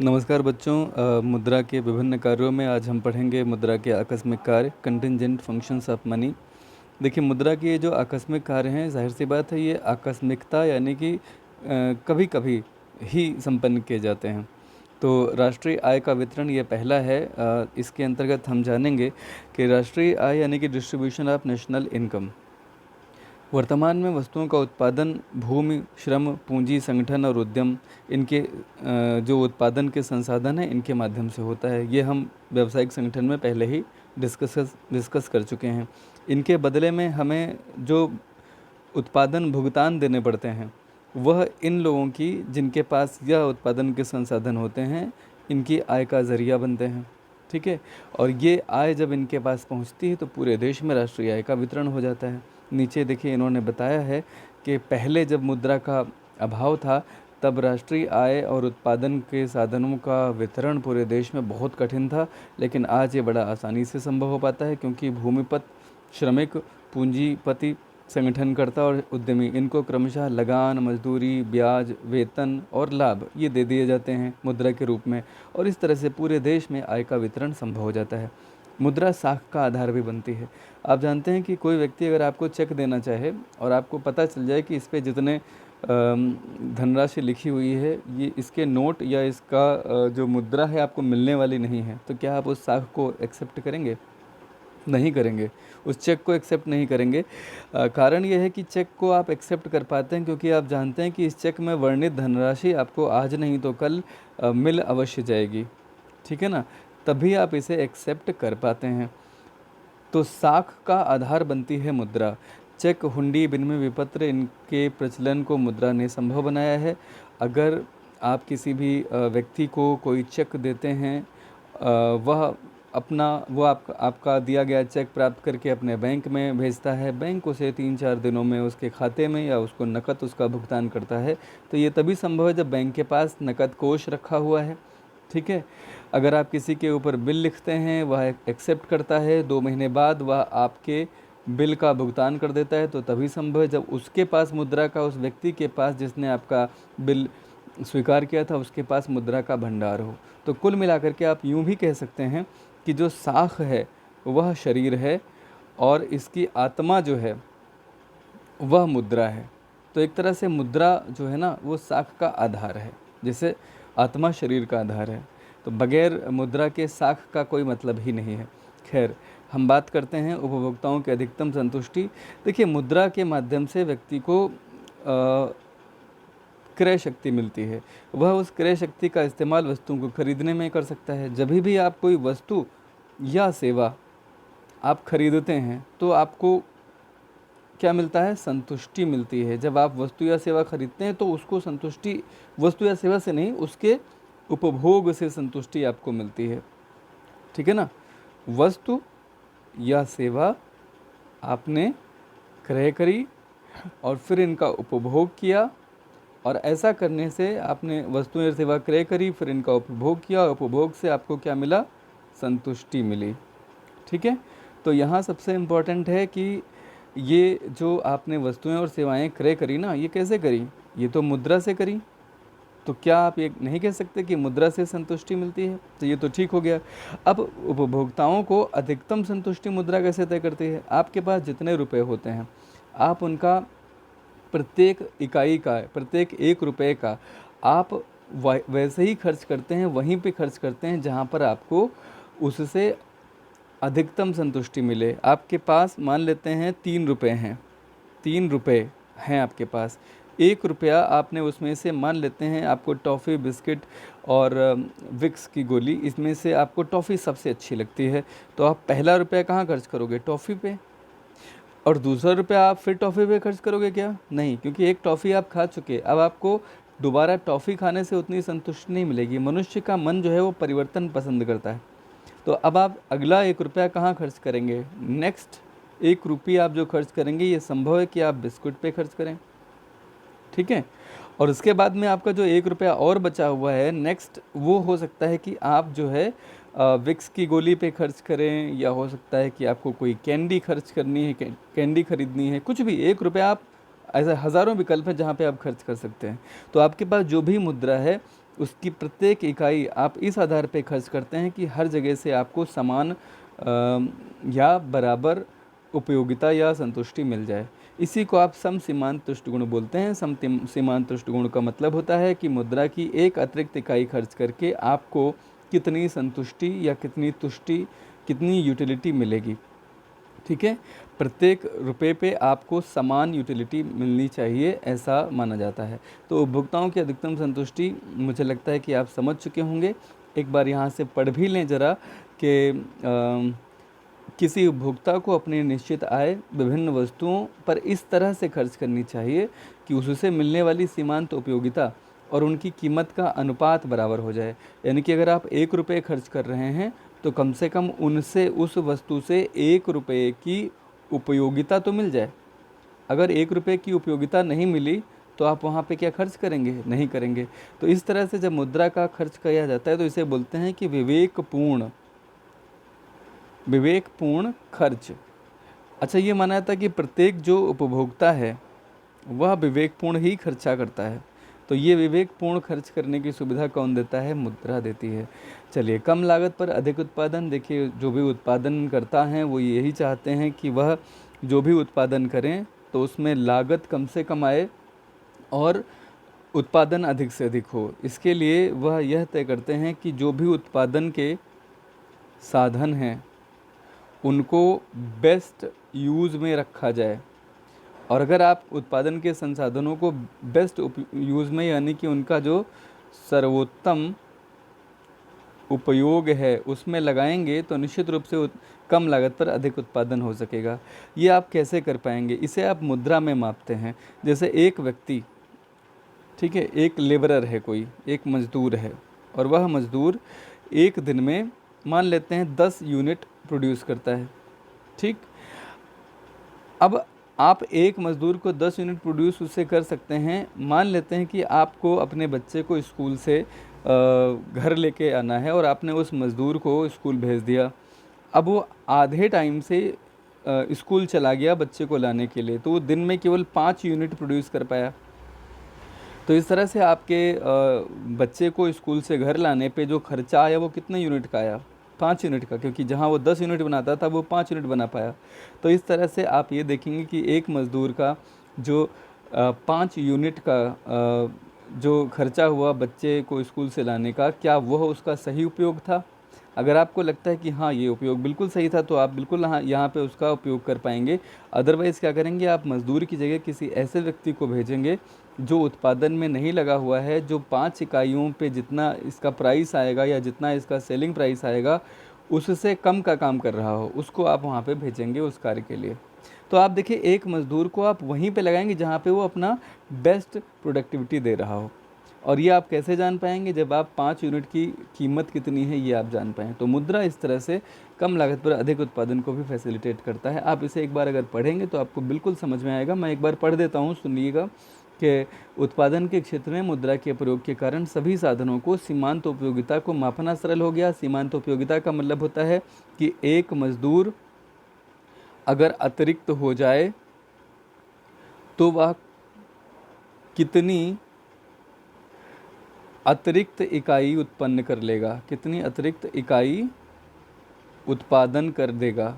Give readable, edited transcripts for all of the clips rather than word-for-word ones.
नमस्कार बच्चों। मुद्रा के विभिन्न कार्यों में आज हम पढ़ेंगे मुद्रा के आकस्मिक कार्य, कंटिंजेंट फंक्शंस ऑफ मनी। देखिए, मुद्रा के ये जो आकस्मिक कार्य हैं, जाहिर सी बात है ये आकस्मिकता यानी कि कभी कभी ही संपन्न किए जाते हैं। तो राष्ट्रीय आय का वितरण ये पहला है। इसके अंतर्गत हम जानेंगे कि राष्ट्रीय आय यानी कि डिस्ट्रीब्यूशन ऑफ नेशनल इनकम। वर्तमान में वस्तुओं का उत्पादन भूमि, श्रम, पूंजी, संगठन और उद्यम, इनके जो उत्पादन के संसाधन हैं इनके माध्यम से होता है। ये हम व्यावसायिक संगठन में पहले ही डिस्कस कर चुके हैं। इनके बदले में हमें जो उत्पादन भुगतान देने पड़ते हैं वह इन लोगों की जिनके पास यह उत्पादन के संसाधन होते हैं, इनकी आय का ज़रिया बनते हैं। ठीक है। और ये आय जब इनके पास पहुंचती है तो पूरे देश में राष्ट्रीय आय का वितरण हो जाता है। नीचे देखिए, इन्होंने बताया है कि पहले जब मुद्रा का अभाव था तब राष्ट्रीय आय और उत्पादन के साधनों का वितरण पूरे देश में बहुत कठिन था, लेकिन आज ये बड़ा आसानी से संभव हो पाता है, क्योंकि भूमिपत, श्रमिक, पूंजीपति, संगठनकर्ता और उद्यमी, इनको क्रमशः लगान, मजदूरी, ब्याज, वेतन और लाभ ये दे दिए जाते हैं मुद्रा के रूप में, और इस तरह से पूरे देश में आय का वितरण संभव हो जाता है। मुद्रा साख का आधार भी बनती है। आप जानते हैं कि कोई व्यक्ति अगर आपको चेक देना चाहे और आपको पता चल जाए कि इस पे जितने धनराशि लिखी हुई है ये इसके नोट या इसका जो मुद्रा है आपको मिलने वाली नहीं है, तो क्या आप उस साख को एक्सेप्ट करेंगे? नहीं करेंगे, उस चेक को एक्सेप्ट नहीं करेंगे। कारण ये है कि चेक को आप एक्सेप्ट कर पाते हैं क्योंकि आप जानते हैं कि इस चेक में वर्णित धनराशि आपको आज नहीं तो कल मिल अवश्य जाएगी। ठीक है ना, तभी आप इसे एक्सेप्ट कर पाते हैं। तो साख का आधार बनती है मुद्रा। चेक, हुंडी, विनिमय विपत्र, इनके प्रचलन को मुद्रा ने संभव बनाया है। अगर आप किसी भी व्यक्ति को कोई चेक देते हैं, वह आपका दिया गया चेक प्राप्त करके अपने बैंक में भेजता है, बैंक उसे 3-4 दिनों में उसके खाते में या उसको नकद उसका भुगतान करता है। तो ये तभी संभव है जब बैंक के पास नकद कोष रखा हुआ है। ठीक है। अगर आप किसी के ऊपर बिल लिखते हैं, वह एक्सेप्ट करता है, 2 महीने बाद वह आपके बिल का भुगतान कर देता है, तो तभी संभव है जब उसके पास मुद्रा का, उस व्यक्ति के पास जिसने आपका बिल स्वीकार किया था, उसके पास मुद्रा का भंडार हो। तो कुल मिलाकर के आप यूँ भी कह सकते हैं कि जो साख है वह शरीर है और इसकी आत्मा जो है वह मुद्रा है। तो एक तरह से मुद्रा जो है ना वो साख का आधार है, जैसे आत्मा शरीर का आधार है। तो बगैर मुद्रा के साख का कोई मतलब ही नहीं है। खैर, हम बात करते हैं उपभोक्ताओं की अधिकतम संतुष्टि। देखिए, मुद्रा के माध्यम से व्यक्ति को क्रय शक्ति मिलती है। वह उस क्रय शक्ति का इस्तेमाल वस्तुओं को खरीदने में कर सकता है। जब भी आप कोई वस्तु या सेवा आप खरीदते हैं तो आपको क्या मिलता है? संतुष्टि मिलती है। जब आप वस्तु या सेवा खरीदते हैं तो उसको संतुष्टि वस्तु या सेवा से नहीं, उसके उपभोग से संतुष्टि आपको मिलती है। ठीक है ना। वस्तु या सेवा आपने क्रय करी और फिर इनका उपभोग किया, और ऐसा करने से आपने वस्तु या सेवा क्रय करी, फिर इनका उपभोग किया, और उपभोग से आपको क्या मिला? संतुष्टि मिली। ठीक है। तो यहाँ सबसे इम्पोर्टेंट है कि ये जो आपने वस्तुएं और सेवाएं क्रय करी ना, ये कैसे करी? ये तो मुद्रा से करी। तो क्या आप ये नहीं कह सकते कि मुद्रा से संतुष्टि मिलती है? तो ये तो ठीक हो गया। अब उपभोक्ताओं को अधिकतम संतुष्टि मुद्रा कैसे तय करती है? आपके पास जितने रुपए होते हैं, आप उनका प्रत्येक इकाई का, प्रत्येक 1 रुपये का आप वैसे ही खर्च करते हैं, वहीं पे खर्च करते हैं जहाँ पर आपको उससे अधिकतम संतुष्टि मिले। आपके पास मान लेते हैं 3 रुपये हैं, 3 रुपये हैं आपके पास। 1 रुपया आपने उसमें से मान लेते हैं आपको टॉफ़ी, बिस्किट और विक्स की गोली, इसमें से आपको टॉफ़ी सबसे अच्छी लगती है, तो आप पहला रुपया कहाँ खर्च करोगे? टॉफ़ी पे। और दूसरा रुपया आप फिर टॉफ़ी पे खर्च करोगे क्या? नहीं, क्योंकि एक टॉफ़ी आप खा चुके। अब आपको दोबारा टॉफ़ी खाने से उतनी संतुष्टि नहीं मिलेगी। मनुष्य का मन जो है वो परिवर्तन पसंद करता है। तो अब आप अगला 1 रुपया कहाँ खर्च करेंगे? नेक्स्ट 1 रुपया आप जो खर्च करेंगे, ये संभव है कि आप बिस्कुट पे खर्च करें। ठीक है। और उसके बाद में आपका जो 1 रुपया और बचा हुआ है नेक्स्ट, वो हो सकता है कि आप जो है विक्स की गोली पे खर्च करें, या हो सकता है कि आपको कोई कैंडी खर्च करनी है, कैंडी खरीदनी है, कुछ भी। 1 रुपया आप, ऐसे हज़ारों विकल्प हैं जहाँ पे आप खर्च कर सकते हैं। तो आपके पास जो भी मुद्रा है उसकी प्रत्येक इकाई आप इस आधार पे खर्च करते हैं कि हर जगह से आपको समान या बराबर उपयोगिता या संतुष्टि मिल जाए। इसी को आप समसीमांत तुष्टिगुण बोलते हैं। समसीमांत तुष्टिगुण का मतलब होता है कि मुद्रा की एक अतिरिक्त इकाई खर्च करके आपको कितनी संतुष्टि या कितनी तुष्टि, कितनी यूटिलिटी मिलेगी। ठीक है, प्रत्येक रुपए पे आपको समान यूटिलिटी मिलनी चाहिए, ऐसा माना जाता है। तो उपभोक्ताओं की अधिकतम संतुष्टि मुझे लगता है कि आप समझ चुके होंगे। एक बार यहाँ से पढ़ भी लें ज़रा कि किसी उपभोक्ता को अपनी निश्चित आय विभिन्न वस्तुओं पर इस तरह से खर्च करनी चाहिए कि उससे मिलने वाली सीमांत उपयोगिता और उनकी कीमत का अनुपात बराबर हो जाए। यानी कि अगर आप 1 रुपये खर्च कर रहे हैं तो कम से कम उनसे, उस वस्तु से 1 रुपये की उपयोगिता तो मिल जाए। अगर 1 रुपये की उपयोगिता नहीं मिली तो आप वहाँ पे क्या खर्च करेंगे? नहीं करेंगे। तो इस तरह से जब मुद्रा का खर्च किया जाता है तो इसे बोलते हैं कि विवेकपूर्ण खर्च। अच्छा, ये माना जाता है कि प्रत्येक जो उपभोक्ता है वह विवेकपूर्ण ही खर्चा करता है। तो ये विवेकपूर्ण खर्च करने की सुविधा कौन देता है? मुद्रा देती है। चलिए, कम लागत पर अधिक उत्पादन। देखिए, जो भी उत्पादन करता है वो यही चाहते हैं कि वह जो भी उत्पादन करें तो उसमें लागत कम से कम आए और उत्पादन अधिक से अधिक हो। इसके लिए वह यह तय करते हैं कि जो भी उत्पादन के साधन हैं उनको बेस्ट यूज़ में रखा जाए। और अगर आप उत्पादन के संसाधनों को बेस्ट यूज़ में, यानी कि उनका जो सर्वोत्तम उपयोग है उसमें लगाएंगे तो निश्चित रूप से कम लागत पर अधिक उत्पादन हो सकेगा। ये आप कैसे कर पाएंगे? इसे आप मुद्रा में मापते हैं। जैसे एक व्यक्ति, ठीक है, एक लेबरर है, कोई एक मज़दूर है और वह मज़दूर एक दिन में मान लेते हैं 10 यूनिट प्रोड्यूस करता है। ठीक, अब आप एक मज़दूर को 10 यूनिट प्रोड्यूस उससे कर सकते हैं। मान लेते हैं कि आपको अपने बच्चे को स्कूल से घर लेके आना है और आपने उस मज़दूर को स्कूल भेज दिया। अब वो आधे टाइम से स्कूल चला गया बच्चे को लाने के लिए, तो वो दिन में केवल 5 यूनिट प्रोड्यूस कर पाया। तो इस तरह से आपके बच्चे को स्कूल से घर लाने पे जो खर्चा आया वो कितने यूनिट का आया? 5 यूनिट का, क्योंकि जहाँ वो 10 यूनिट बनाता था वो 5 यूनिट बना पाया। तो इस तरह से आप ये देखेंगे कि एक मज़दूर का जो 5 यूनिट का जो खर्चा हुआ बच्चे को स्कूल से लाने का, क्या वह उसका सही उपयोग था? अगर आपको लगता है कि हाँ, ये उपयोग बिल्कुल सही था तो आप बिल्कुल यहाँ पे उसका उपयोग कर पाएंगे। अदरवाइज़ क्या करेंगे, आप मज़दूर की जगह किसी ऐसे व्यक्ति को भेजेंगे जो उत्पादन में नहीं लगा हुआ है, जो 5 इकाइयों पे जितना इसका प्राइस आएगा या जितना इसका सेलिंग प्राइस आएगा उससे कम का काम कर रहा हो, उसको आप वहाँ पे भेजेंगे उस कार्य के लिए। तो आप देखिए, एक मज़दूर को आप वहीं पे लगाएंगे जहाँ पे वो अपना बेस्ट प्रोडक्टिविटी दे रहा हो। और ये आप कैसे जान पाएंगे? जब आप 5 यूनिट की कीमत कितनी है ये आप जान पाएँ। तो मुद्रा इस तरह से कम लागत पर अधिक उत्पादन को भी फैसिलिटेट करता है। आप इसे एक बार अगर पढ़ेंगे तो आपको बिल्कुल समझ में आएगा। मैं एक बार पढ़ देता हूँ, सुनिएगा कि उत्पादन के क्षेत्र में मुद्रा के प्रयोग के कारण सभी साधनों को सीमांत उपयोगिता को मापना सरल हो गया। सीमांत उपयोगिता का मतलब होता है कि एक मज़दूर अगर अतिरिक्त हो जाए तो वह कितनी अतिरिक्त इकाई उत्पन्न कर लेगा, कितनी अतिरिक्त इकाई उत्पादन कर देगा।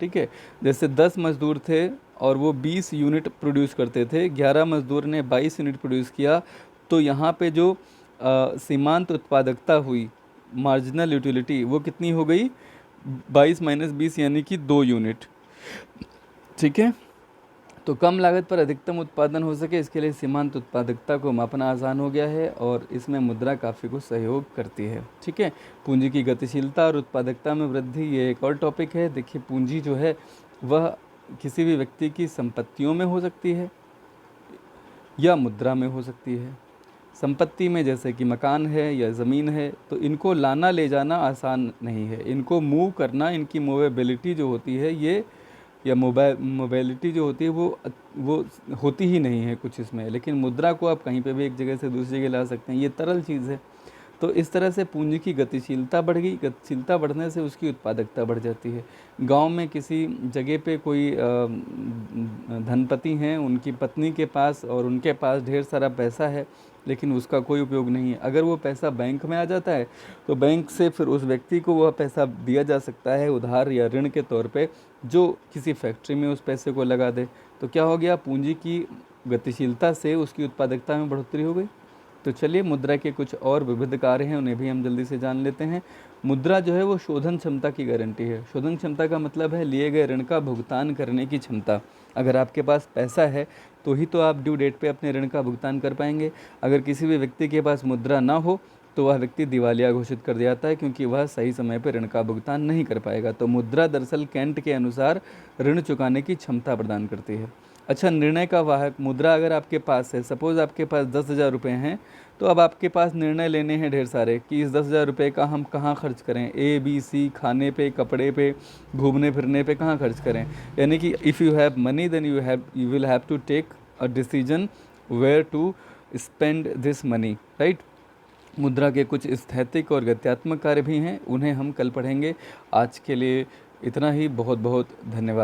ठीक है, जैसे 10 मज़दूर थे और वो 20 यूनिट प्रोड्यूस करते थे, 11 मज़दूर ने 22 यूनिट प्रोड्यूस किया, तो यहाँ पे जो सीमांत उत्पादकता हुई, मार्जिनल यूटिलिटी, वो कितनी हो गई? 22 माइनस 20 यानी कि 2 यूनिट। ठीक है, तो कम लागत पर अधिकतम उत्पादन हो सके इसके लिए सीमांत उत्पादकता को मापना आसान हो गया है और इसमें मुद्रा काफ़ी कुछ सहयोग करती है। ठीक है, पूंजी की गतिशीलता और उत्पादकता में वृद्धि, ये एक और टॉपिक है। देखिए, पूंजी जो है वह किसी भी व्यक्ति की संपत्तियों में हो सकती है या मुद्रा में हो सकती है। संपत्ति में जैसे कि मकान है या ज़मीन है, तो इनको लाना ले जाना आसान नहीं है, इनको मूव करना, इनकी मूवेबिलिटी जो होती है ये, या मोबाइलिटी जो होती है वो होती ही नहीं है कुछ इसमें। लेकिन मुद्रा को आप कहीं पे भी एक जगह से दूसरी जगह ला सकते हैं, ये तरल चीज़ है। तो इस तरह से पूंजी की गतिशीलता बढ़ गई, गतिशीलता बढ़ने से उसकी उत्पादकता बढ़ जाती है। गांव में किसी जगह पे कोई धनपति हैं, उनकी पत्नी के पास और उनके पास ढेर सारा पैसा है, लेकिन उसका कोई उपयोग नहीं है। अगर वो पैसा बैंक में आ जाता है तो बैंक से फिर उस व्यक्ति को वह पैसा दिया जा सकता है उधार या ऋण के तौर पे, जो किसी फैक्ट्री में उस पैसे को लगा दे। तो क्या हो गया, पूंजी की गतिशीलता से उसकी उत्पादकता में बढ़ोतरी हो गई। तो चलिए मुद्रा के कुछ और विविध कार्य हैं, उन्हें भी हम जल्दी से जान लेते हैं। मुद्रा जो है वो शोधन क्षमता की गारंटी है। शोधन क्षमता का मतलब है लिए गए ऋण का भुगतान करने की क्षमता। अगर आपके पास पैसा है तो ही तो आप ड्यू डेट पे अपने ऋण का भुगतान कर पाएंगे। अगर किसी भी व्यक्ति के पास मुद्रा ना हो तो वह व्यक्ति दिवालिया घोषित कर दिया जाता है, क्योंकि वह सही समय पर ऋण का भुगतान नहीं कर पाएगा। तो मुद्रा दरअसल केंट के अनुसार ऋण चुकाने की क्षमता प्रदान करती है। अच्छा, निर्णय का वाहक। मुद्रा अगर आपके पास है, सपोज़ आपके पास 10,000 रुपये हैं, तो अब आपके पास निर्णय लेने हैं ढेर सारे कि इस 10,000 रुपये का हम कहाँ खर्च करें। ए बी सी, खाने पे, कपड़े पे, घूमने फिरने पे कहाँ खर्च करें। यानी कि if you have money then you will have to take a decision where to spend this money, right. मुद्रा के कुछ स्थैतिक और गत्यात्मक कार्य भी हैं, उन्हें हम कल पढ़ेंगे। आज के लिए इतना ही। बहुत बहुत धन्यवाद।